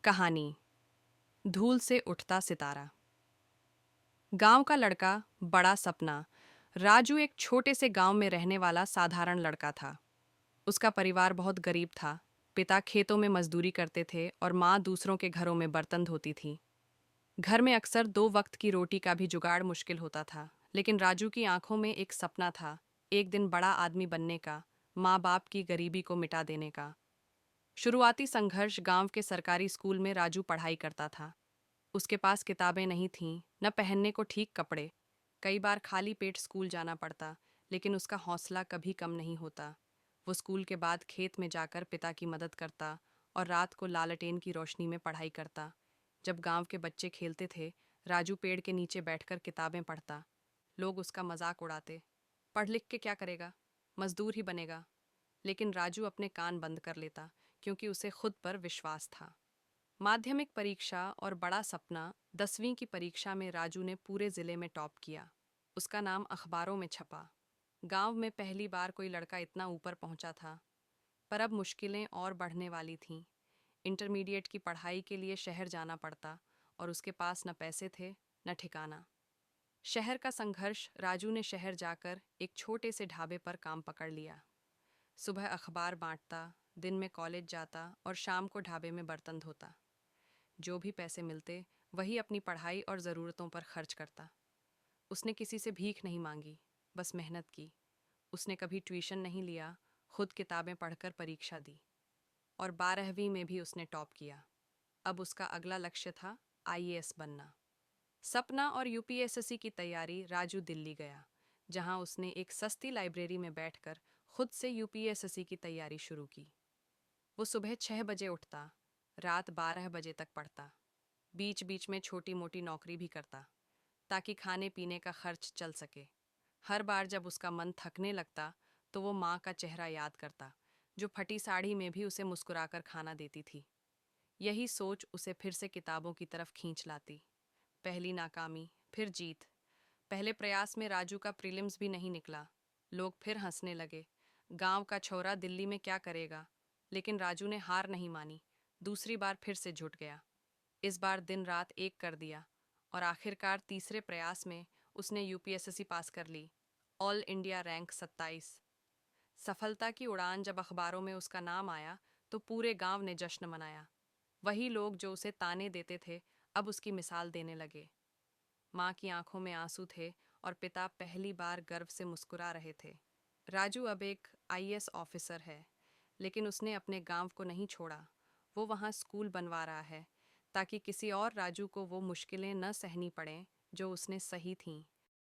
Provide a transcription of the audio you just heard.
कहानी धूल से उठता सितारा। गांव का लड़का, बड़ा सपना। राजू एक छोटे से गांव में रहने वाला साधारण लड़का था। उसका परिवार बहुत गरीब था। पिता खेतों में मजदूरी करते थे और माँ दूसरों के घरों में बर्तन धोती थी। घर में अक्सर 2 वक्त की रोटी का भी जुगाड़ मुश्किल होता था, लेकिन राजू की आंखों में एक सपना था, एक दिन बड़ा आदमी बनने का, माँ बाप की गरीबी को मिटा देने का। शुरुआती संघर्ष गांव के सरकारी स्कूल में राजू पढ़ाई करता था। उसके पास किताबें नहीं थीं, न पहनने को ठीक कपड़े। कई बार खाली पेट स्कूल जाना पड़ता, लेकिन उसका हौसला कभी कम नहीं होता। वो स्कूल के बाद खेत में जाकर पिता की मदद करता और रात को लालटेन की रोशनी में पढ़ाई करता। जब गांव के बच्चे खेलते थे, राजू पेड़ के नीचे बैठकर किताबें पढ़ता। लोग उसका मजाक उड़ाते, पढ़ लिख के क्या करेगा, मजदूर ही बनेगा। लेकिन राजू अपने कान बंद कर लेता, क्योंकि उसे खुद पर विश्वास था। माध्यमिक परीक्षा और बड़ा सपना 10वीं की परीक्षा में राजू ने पूरे जिले में टॉप किया। उसका नाम अखबारों में छपा। गांव में पहली बार कोई लड़का इतना ऊपर पहुंचा था। पर अब मुश्किलें और बढ़ने वाली थीं। इंटरमीडिएट की पढ़ाई के लिए शहर जाना पड़ता और उसके पास न पैसे थे, न ठिकाना। शहर का संघर्ष। राजू ने शहर जाकर एक छोटे से ढाबे पर काम पकड़ लिया। सुबह अखबार बांटता, दिन में कॉलेज जाता और शाम को ढाबे में बर्तन धोता। जो भी पैसे मिलते, वही अपनी पढ़ाई और ज़रूरतों पर खर्च करता। उसने किसी से भीख नहीं मांगी, बस मेहनत की। उसने कभी ट्यूशन नहीं लिया, खुद किताबें पढ़कर परीक्षा दी और 12वीं में भी उसने टॉप किया। अब उसका अगला लक्ष्य था आईएएस बनना। सपना और यूपीएसएससी की तैयारी। राजू दिल्ली गया, जहां उसने एक सस्ती लाइब्रेरी में बैठकर खुद से यूपीएसएससी की तैयारी शुरू की। वो सुबह 6 बजे उठता, रात 12 बजे तक पढ़ता, बीच बीच में छोटी मोटी नौकरी भी करता, ताकि खाने पीने का खर्च चल सके। हर बार जब उसका मन थकने लगता, तो वो माँ का चेहरा याद करता, जो फटी साड़ी में भी उसे मुस्कुराकर खाना देती थी। यही सोच उसे फिर से किताबों की तरफ खींच लाती। पहली नाकामी, फिर जीत। पहले प्रयास में राजू का प्रीलिम्स भी नहीं निकला। लोग फिर हंसने लगे, गांव का छोरा दिल्ली में क्या करेगा। लेकिन राजू ने हार नहीं मानी। दूसरी बार फिर से जुट गया। इस बार दिन रात एक कर दिया और आखिरकार तीसरे प्रयास में उसने यूपीएसएससी पास कर ली। All India rank 27। सफलता की उड़ान जब अखबारों में उसका नाम आया, तो पूरे गांव ने जश्न मनाया। वही लोग जो उसे ताने देते थे, अब उसकी मिसाल देने लगे। माँ की आंखों में आंसू थे और पिता पहली बार गर्व से मुस्कुरा रहे थे। राजू अब एक आईएएस ऑफिसर है, लेकिन उसने अपने गांव को नहीं छोड़ा। वो वहाँ स्कूल बनवा रहा है, ताकि किसी और राजू को वो मुश्किलें न सहनी पड़ें जो उसने सही थीं।